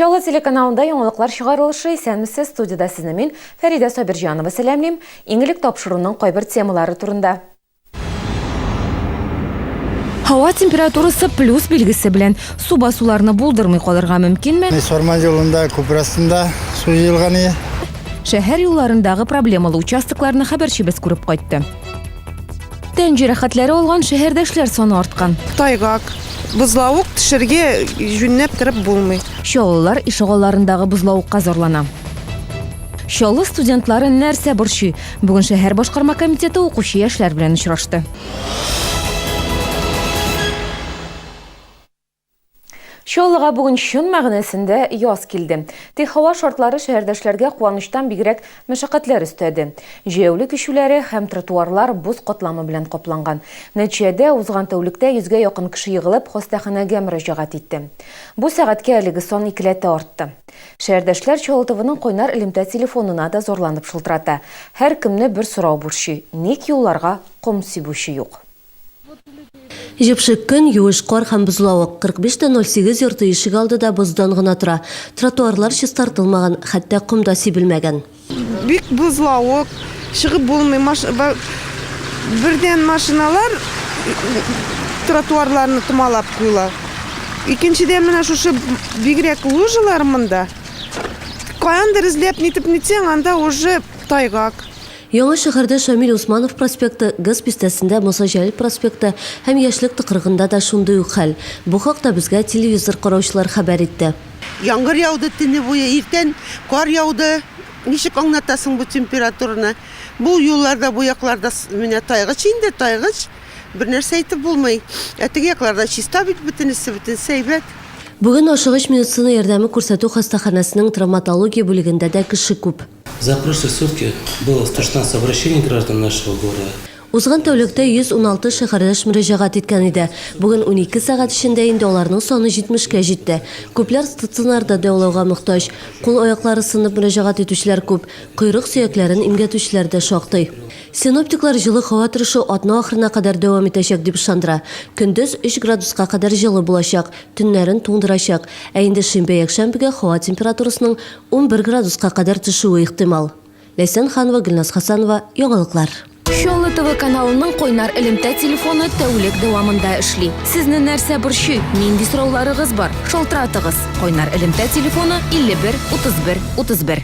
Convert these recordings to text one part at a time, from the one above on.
Шола телеканалында яңалыклар чыгарылышы исәнмесез, студияда сезне мин Фәридә Сабирҗанова сәламлим. Иңгелек тапшыруның кайбер темалары турында. Һава температурасы плюс билгесе белән су басуларны булдырмый калырга мөмкинме? Сорман юлында күпрасында су җыелган. Шәһәр юлларындагы проблемалы участокларны хәбәрчебез күреп кайтты. Тән җәрәхәтләре алган шәһәрдәшләр саны арткан. Тайгак, бузлавык төшәргә юнәп торып булмый. Чоллар ишегалларындагы бузлавыкка зарлана. Чоллы студентлары нәрсә борчый? Бүген шәһәр башкарма комитеты укучы яшьләр белән очрашты. Чоллыга бүген чын мәгънәсендә яз килде. Тик һава шартлары шәһәрдәшләргә куаныштан бигрәк мәшәкатьләр өстәде. Җәяүле кишүләре һәм тротуарлар буз катламы белән капланган. Нәтиҗәдә узган тәүлектә 100гә якын кеше егылып, хастаханәгә мөрәҗәгать итте. Бу сәгатькә әлеге сан 2 артты. Шәһәрдәшләр Чоллы ТВның кайнар элемтә телефонына да зарланып шылтырата. Һәр кемне бер сорау борчый: ник юлларга ком сибүче юк? Җепшек көн, юеш кар һәм бозлавык. 45-08 йорты ишек алдыда боздан гына тора. Тротуарлар чистартылмаган, хәтта ком да сибелмәгән. Бик бузлавык, чыгып булмый. Бердән машиналар тротуарларны томалап куйла. Икенчедән менә шушы бигрәк лужалар монда. Каяндыр эзләп нитеп нитсәң, анда уже тайгак. Яңа шәһәрдә Шамил Усманов проспекты, Гыз пистәсендә Муса Җәлил проспекты һәм Яшьлек тыкрыгында да шундый ук хәл. Бу хакта безгә телевизор караучылар хәбәр итте. Яңгыр яуды төне буе, иртән кар яуды. Ничек аңлатасың бу температураны? Бу юлларда, бу якларда менә тайгыч инде, тайгыч. Бер нәрсә әйтеп булмый. Теге якларда чиста бит, бөтенесе әйбәт. Бүген ашыгыч медицина ярдәме күрсәтү хастаханәсенең травматология бүлегендә дә кеше күп. За прошлые сутки было 116 обращений граждан нашего города. Узган тәүлектә 116 шәһәрдәш мөрәҗәгать иткән иде. Бүген 12 сәгать эчендә инде аларның саны 70-кә җитте. Күпләр стационарда дәвалауга мохтаҗ. Кул-аяклары сынып мөрәҗәгать итүчеләр күп. Койрык сөякләрен имгәтүчеләр дә шактый. Синоптиклар җылы һава торышы атна ахырына кадәр дәвам итәчәк дип ышандыра. Көндез 3 градуска кадәр җылы булачак, төннәрен туңдырачак. Ә инде шимбә-якшәмбегә һава температурасының 11 градуска кадәр төшүе ихтимал. Ләйсән Ханова, Гөлназ Хасанова, яңалыклар. Чоллы ТВ каналының кайнар элемтә телефоны тәүлек дәвамында эшли. Сезне нәрсә борчый? Нинди сорауларыгыз бар? Шалтыратыгыз. Кайнар элемтә телефоны 51 31 31.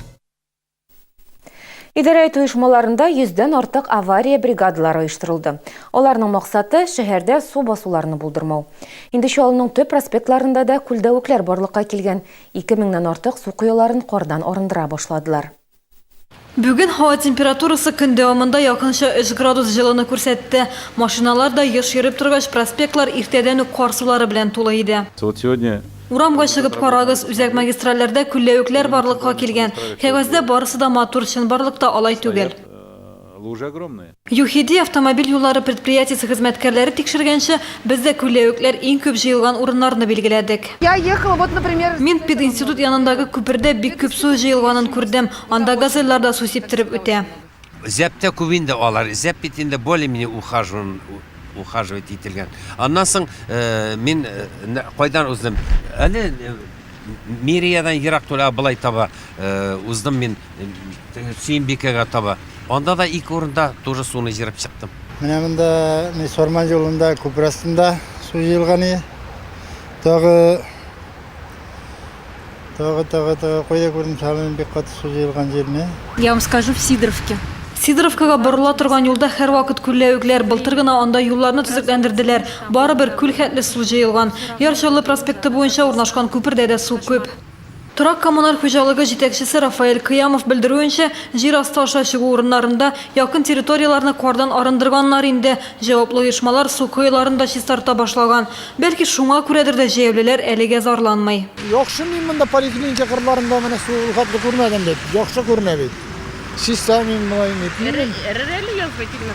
Идарә итү оешмаларында 100дән артык авария бригадалары оештырылды. Аларның максаты шәһәрдә су басуларны булдырмау. Инде Чоллының төп проспектларында да күлдәвекләр барлыкка килгән. 2000дән артык су коеларын кардан арындыра башладылар. Бүген һава температурасы көн дәвамында якынча 3 градус җылыны күрсәтте. Машиналар да еш йөреп торгач, проспектлар иртәдән үк кар сулары белән тулы иде. Урамга чыгып карагыз, үзәк магистральләрдә күлләвекләр барлыкка килгән. Кәгазьдә барысы да матур, чынбарлыкта алай түгел. ЮХИДИ автомобиль юллары предприятиесе хезмәткәрләре тикшергәнчә, бездә күлләвекләр иң күп җыелган урыннарны билгеләдек. Я ехала, вот, например, Мин пединститут янындагы күпердә бик күп су җыелганын күрдем. Анда газельләр да су сиптереп үтә. Зәптә күбинде алар. Зәп битендә более-менее ухаживать ителгән. Аннан соң мин кайдан уздым? Әле Мириядан ерак түлә былай таба уздым мин Сөембикәгә таба. Анда да 2 урында тоже суны җырып чыктым. Менә монда Сорман юлында күпрасында су җыелган. Тагы кайда күрдем, шалын бик каты су җыелган җирне. Я вам скажу, в Сидоровке. Сидоровкага борыла торган юлда һәр вакыт күлләвекләр, былтыр гына анда юлларны төзекләндерделәр. Барыбер күл хәтле су җыелган. Чоллы проспекты буенча урнашкан күпердә дә су күп. Торак коммуналь хуҗалыгы җитәкчесе Рафаэль Кыямов белдерүенчә, җир асты аша чыгу урыннарында якын территорияларны кардан арындырганнар инде. Җаваплы оешмалар су коеларын чистарта башлаган. Бәлки шуңа күрәдер дә җәяүлеләр әлегә зарланмый. Яхшы мин монда поликлиника кырларында менә су хәтле күрмәдем дип. Яхшы күренә бит. Чиста мин булай нитмим. Реально язбый тигне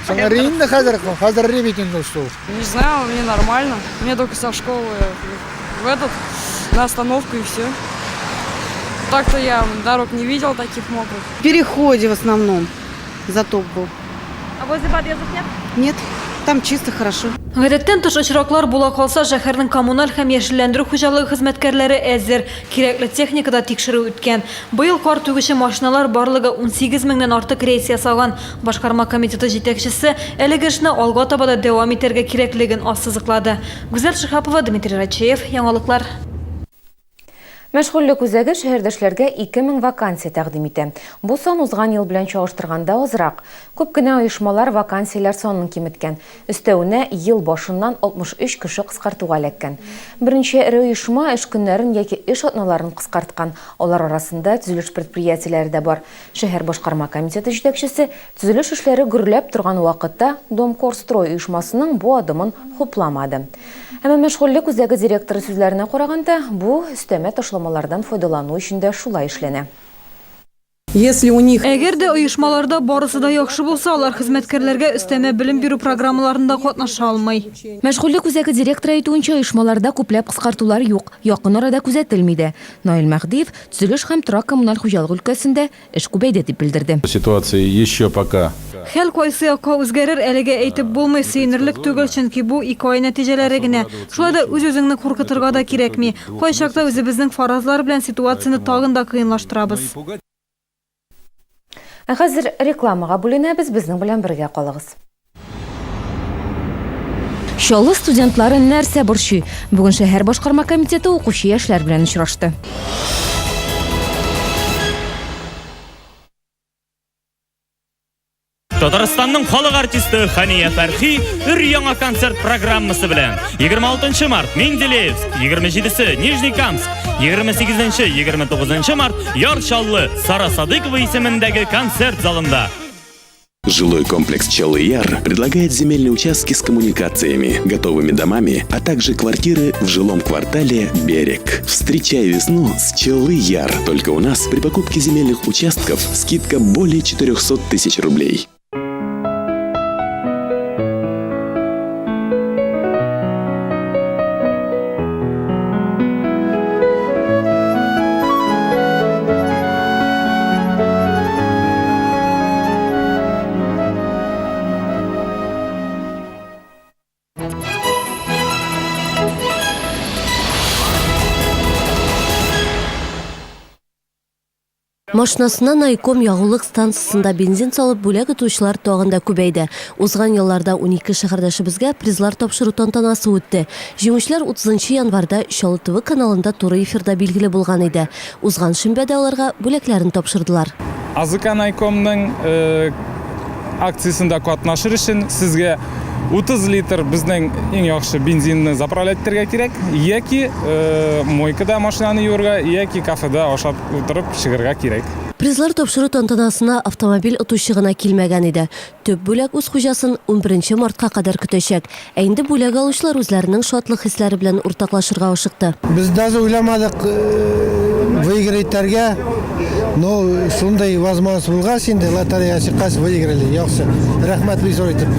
Соңа ринде хәзер ребитин су. Не знаю, мне нормально. Мне только со школы на остановку и все. Так-то я дорог не видел таких мокрых. В переходе в основном затоп был. А возле подъездов нет? Нет. Там чисто, хорошо. Гадәттән тыш очраклар була калса, шәһәрнең коммуналь һәм яшелләндерү хуҗалыгы хезмәткәрләре әзер, кирәкле техникада тикшерү үткән. Быел кар түгүче машиналар барлыгы 18 меңнән артык рейс ясаган. Башкарма комитеты җитәкчесе әлеге эшне алга таба да дәвам итәргә кирәклеген ассызыклады. Гүзәл Шихапова, Дмитрий Рачеев, Яңалыклар. Мәшгульлек үзәге шәһәрдәшләргә 2000 вакансия тәкъдим итә. Бу сан узган ел белән чагыштырганда азрак. Күп кенә оешмалар вакансияләр санын киметкән. Өстәвенә ел башыннан 63 кеше кыскартуга эләккән. Беренче эре оешма эш көннәрен яки эш атналарын кыскарткан. Алар арасында төзелеш предприятиеләре дә бар. Шәһәр башкарма комитеты җитәкчесе төзелеш эшләре гөрләп торган вакытта Домкорстрой оешмасының бу адымын хупламады. Әмма мәшгульлек үзәге директоры сүзләренә караганда, бу өстәмә ташламалардан файдалану өчен дә шулай эшләнә. Если у них Әгәр дә оешмаларда барысы да яхшы булса, алар хезмәткәрләргә өстәмә белем бирү программаларында катнаша алмый. Мәшгульлек үзәге директоры әйтүенчә, оешмаларда күпләп кыскартулар юк, якын арада күзәтелми дә. Наил Мәхдиев төзелеш һәм торак коммуналь хуҗалык өлкәсендә эш күбәйде дип белдерде. Ситуация еще пока. Хәл кайсы якка үзгәрер әлегә әйтеп булмый, сөенерлек түгел, чөнки бу 2 ай нәтиҗәләре генә. Шулай да үз-үзеңне куркытырга да кирәкми. Кайчакта үзебезнең фаразлар белән ситуацияны тагын да кыенлаштырабыз. Ә хәзер рекламага бүленәбез, безнең белән бергә калыгыз. Чаллы студентлары нәрсә борчый? Бүген шәһәр башкарма комитеты укучы яшьләр белән очрашты. Татарстанның халық артисты Хания Фәрхи өр-яңа концерт программасы белән 26 март Менделеевск, 27-се Нижнекамск, 28-нче, 29-нче март Яр Чаллы Сара Садыкова исемендәге концерт залында. Жилой комплекс Чаллы-Яр предлагает земельные участки с коммуникациями, готовыми домами, а также квартиры в жилом квартале «Берег». Встречай весну с Чаллы-Яр. Только у нас при покупке земельных участков скидка более 400 тысяч рублей. Машинасына Найком ягулык станциясында бензин салып бүләк итүчеләр тагында күбәйде. Узган елларда 12 шәһәрдәшебезгә призлар тапшыру тантанасы үтте. Җиңүчеләр 30 январда Чаллы ТВ каналында туры эфирда билгеле булган иде. Узган шимбәдә аларга бүләкләрен тапшырдылар. АЗК Найкомның акциясында катнашыр өчен сезгә 30 литр безнең иң яхшы бензинны заправлять итәргә кирәк, яки мойкада машинаны юырга, яки кафеда ашап утырып чыгарга кирәк. Призлар тапшыру тантанасына автомобиль отучы гына килмәгән иде. Төп бүләк үз хуҗасын 11 мартка кадәр көтәчәк. Ә инде бүләк алучылар үзләренең шатлык хисләре белән уртаклашырга ашыкты. Без даже уйламадык выиграть итәргә. Но шундай возможность булгач инде лотерея чыккач выиграли. Яхшы. Рәхмәт бик зур итеп.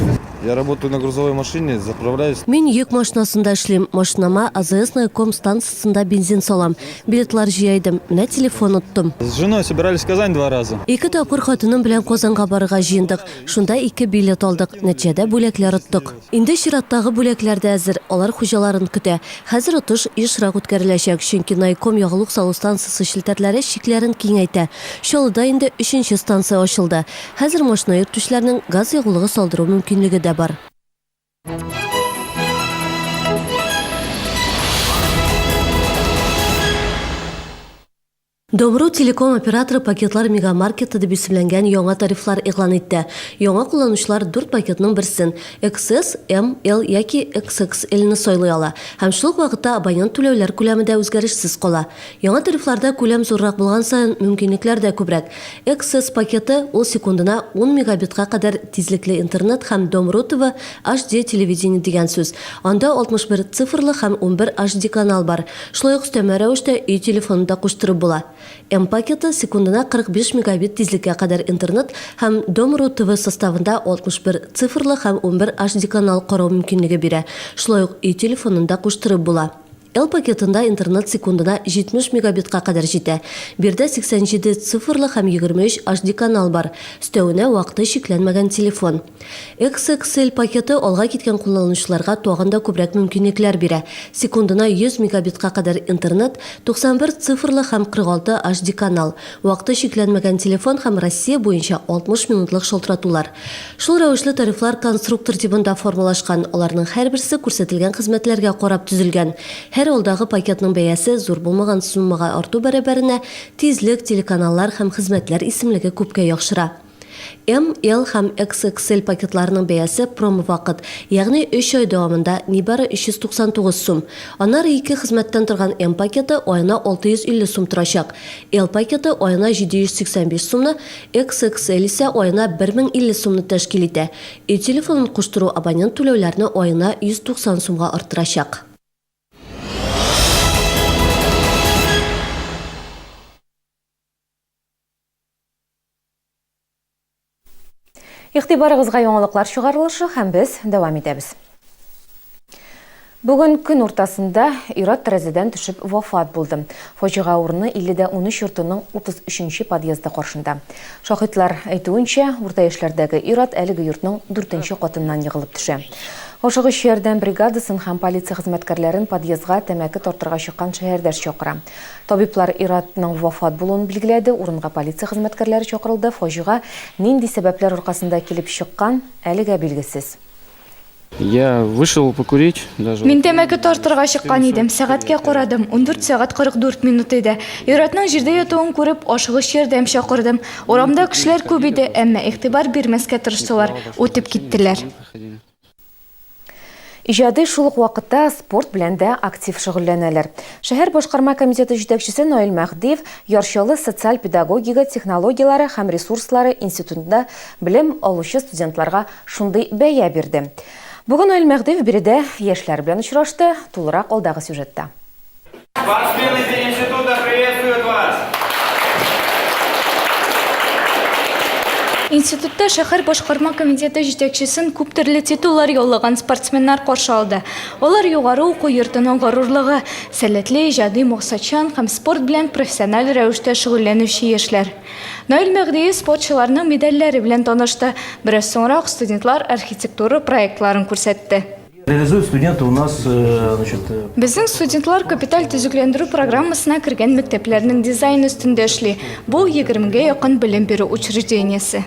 Я работаю на грузовой машине, заправляюсь. Мин йөк машинасында эшлим. Машинама АЗС Найком станциясында бензин салам. Билетлар җыйдым. Менә телефон оттым. С женой собирались в Казань 2 раза. 2 тапкыр хатыным белән Казанга барырга җыендык. Шунда 2 билет алдык. Нәтиҗәдә бүләкләр оттык. Инде чираттагы бүләкләр дә әзер. Алар хуҗаларын көтә. Хәзер отыш ешрак үткәреләчәк, чөнки Найком ягулык салу станциясе шелтәрләре шикләрен киңәйтә. Чаллыда инде 3нче станция ачылды. Хәзер машина йөртүчеләрнең газ ягулыгы салдыру мөмкинлеге дә бар. Добру телеком операторы пакетлар мегамаркеты дип исемләнгән яңа тарифлар игълан итте. Яңа кулланучылар 4 пакетның берсен XS, M, L яки XXL-не сайлый ала. Һәм шул ук вакытта абонент түләүләр күләме дә үзгәрешсез кала. Яңа тарифларда күләм зуррак булган саен мөмкинлекләр дә күбрәк. XS пакеты ул секундына 10 мегабитка кадәр тизлекле интернет һәм Домру ТВ HD телевидение дигән сүз. Анда 61 цифрлы һәм 11 HD канал бар. Шулай ук өстәмә рәвештә үй телефонында куштырып була. М-пакеты секундына 45 мегабит тизлеккә кадәр интернет һәм Домру ТВ составында 61 цифрлы һәм 11 HD канал карау мөмкинлеге бирә. Шулай ук үй телефонында куштырып була. L пакетында интернет секундына 70 мегабитка кадәр җитә. Бирдә 87 цифрлы һәм 23 HD канал бар. Өстәвенә вакыты шикләнмәгән телефон. XXL пакеты алга киткән кулланучыларга тагын да күбрәк мөмкинлекләр бирә. Секундына 100 мегабитка кадәр интернет, 91 цифрлы һәм 46 HD канал. Вакыты шикләнмәгән телефон һәм Россия буенча 60 минутлык шалтыратулар. Шул рәвешле тарифлар конструктор типында формалашкан. Аларның һәрберсе күрсәтелгән хезмәтләргә карап төзелгән. Һәр алдагы пакетның бәясе зур булмаган суммага арту бәрабәренә тизлек, телеканаллар һәм хезмәтләр исемлеге күпкә яхшыра. M, L һәм XXL пакетларының бәясе промо-вакыт, ягъни 3 ай дәвамында нибары 399 сум. Аннары 2 хезмәттән торган M пакеты аена 650 сум торачак. L пакеты аена 785 сумны, XXL исә аена 1050 сумны тәшкил итә. Телефонын куштыру абонент түләүләрне аена 190 сумга арттырачак. Игътибарыгызга яңалыклар чыгарылышы һәм без дәвам итәбез. Бүген көн уртасында Ират тәрәзәдән төшеп вафат булды. Фаҗига урыны 50-13 йортының 33-нче подъезды каршында. Шаһитлар әйтүенчә, урта яшьләрдәге Ират әлеге йортның 4-нче катыннан егылып төшә. Ашыгыч ярдәм бригадасын һәм полиция хезмәткәрләрен подъездга тәмәке тартырга чыккан шәһәрдәш чакыра. Табиблар Иратның вафат булуын билгеләде, урынга полиция хезмәткәрләре чакырылды. Фаҗига нинди сәбәпләр аркасында килеп чыккан, әлегә билгесез. Я вышел покурить. Мин тәмәке тартырга чыккан идем. Сәгатькә карадым. 14 сәгать 44 минут иде. Иратның җирдә ятуын күреп, ашыгыч ярдәм чакырдым. Урамда кешеләр күп иде, әмма игътибар бирмәскә тырыштылар. Үтеп киттеләр. Иҗади шул ук вакытта спорт белән дә актив шөгыльләнәләр. Шәһәр башкарма комитеты җитәкчесе Наил Мәхдиев Ярчалы социаль педагогика технологиялары һәм ресурслары институтында белем алучы студентларга шундый бәя бирде. Бүген Наил Мәхдиев биредә яшьләр белән очрашты, тулырак алдагы сюжетта. Спортсмены института приветствуют вас! Институтта шәһәр башкарма комитеты җитәкчесен күп төрле титуллар яулаган спортсменнар каршы алды. Алар югары уку йортының горурлыгы, сәләтле иҗади максатчан һәм спорт белән профессиональ рәвештә шөгыльләнүче яшьләр. Наил Мәхдиев спортчыларның медальләре белән танышты. Бераз соңрак студентлар архитектура проектларын күрсәтте. Реализуют студенты у нас, Безнең студентлар капиталь төзекләндерү программасына кергән мәктәпләрнең дизайн өстендә эшли. Бу 20-гә якын белем бирү учреждениесе.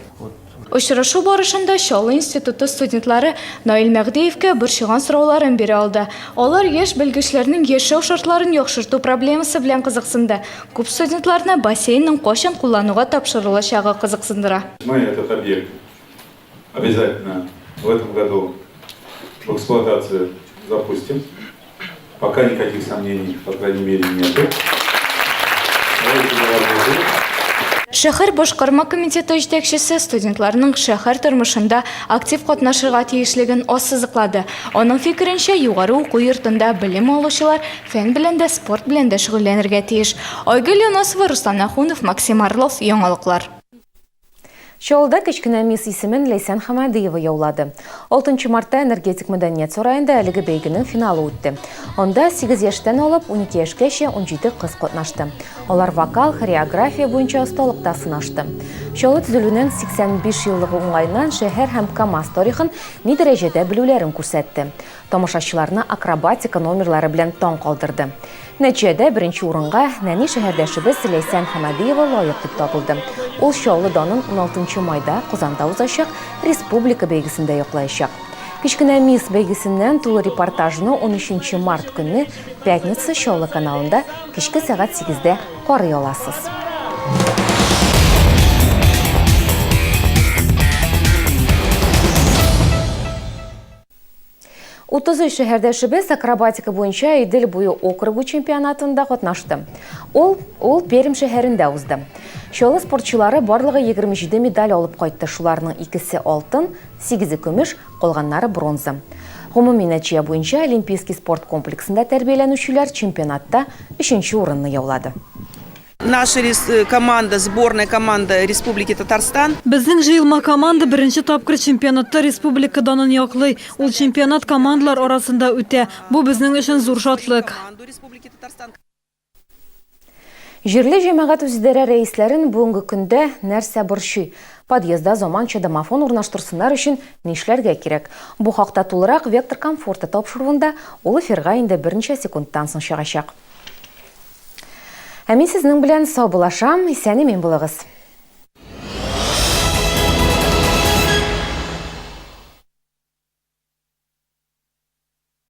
Очрашу барышында Чаллы институты студентлары Наил Мәхдиевкә борчыган сорауларын бирә алды. Алар яшь белгечләрнең яшәү шартларын яхшырту проблемасы белән кызыксынды. Күп студентларны бассейнның кайчан куллануга тапшырылачагы кызыксындыра. Мы этот объект обязательно в этом году в эксплуатацию запустим. Пока никаких сомнений, по крайней мере, нет. Шәһәр башкарма комитеты җитәкчесе студентларның шәһәр тормышында актив катнашырга тиешлеген ассызыклады. Аның фикеренчә, югары уку йортында белем алучылар фән белән дә, спорт белән дә шөгыльләнергә тиеш. Айгөл Юносова, Руслан Ахунов, Максим Орлов, яңалыклар. Чаллыда кечкенә мисс исемен Ләйсән Хамадиева яулады. 6 мартта энергетик мәдәният сараенда әлеге бәйгенең финалы үтте. Анда 8 яшьтән алып 12 яшькәчә 17 кыз катнашты. Алар вокал, хореография буенча осталыкта сынашты. Чаллы төзелүнең 85 еллыгы уңайыннан шәһәр һәм КамАЗ тарихын ни дәрәҗәдә белүләрен күрсәтте. Тамашачыларны акробатика номерлары белән таң калдырды. Нәтиҗәдә беренче урынга нәни шәһәрдәшебез Ләйсән Хамадиева лаек дип табылды. Ул Чаллы данын 16 майда Казанда узачак республика бәйгесендә яклаячак. Кечкенә мисс бәйгесеннән тулы репортажны 13 март көнне Пятница Чаллы каналында кичке сәгать 8-дә карый аласыз. 33 шәһәрдәшебез акробатика буенча Идел буе округы чемпионатында катнашты. Ул Пермь шәһәрендә узды. Чаллы спортчылары барлыгы 27 медаль алып кайтты. Шуларның 2-се алтын, 8-е көмеш, калганнары бронза. Гомуми нәтиҗә буенча Олимпийский спорт комплексында тәрбияләнүчеләр чемпионатта 3-нче урынны яулады. Наша команда, сборная команда Республики Татарстан. Безнең җыелма команда беренче тапкыр чемпионатта республикадан яклый. Ул чемпионат командалар арасында үтә. Бу безнең өчен зур шатлык. Җирле җәмәгать үзидарә рәисләрен бүгенге көндә нәрсә борчый? Подъездда заманча домофон урнаштырсыннар өчен нишләргә кирәк? Бу хакта тулырак Вектор комфорты тапшыруында ул эфирга инде берничә секундтан соң чыгачак. Ә мин сезнең белән сау булашам, исән-имин булыгыз.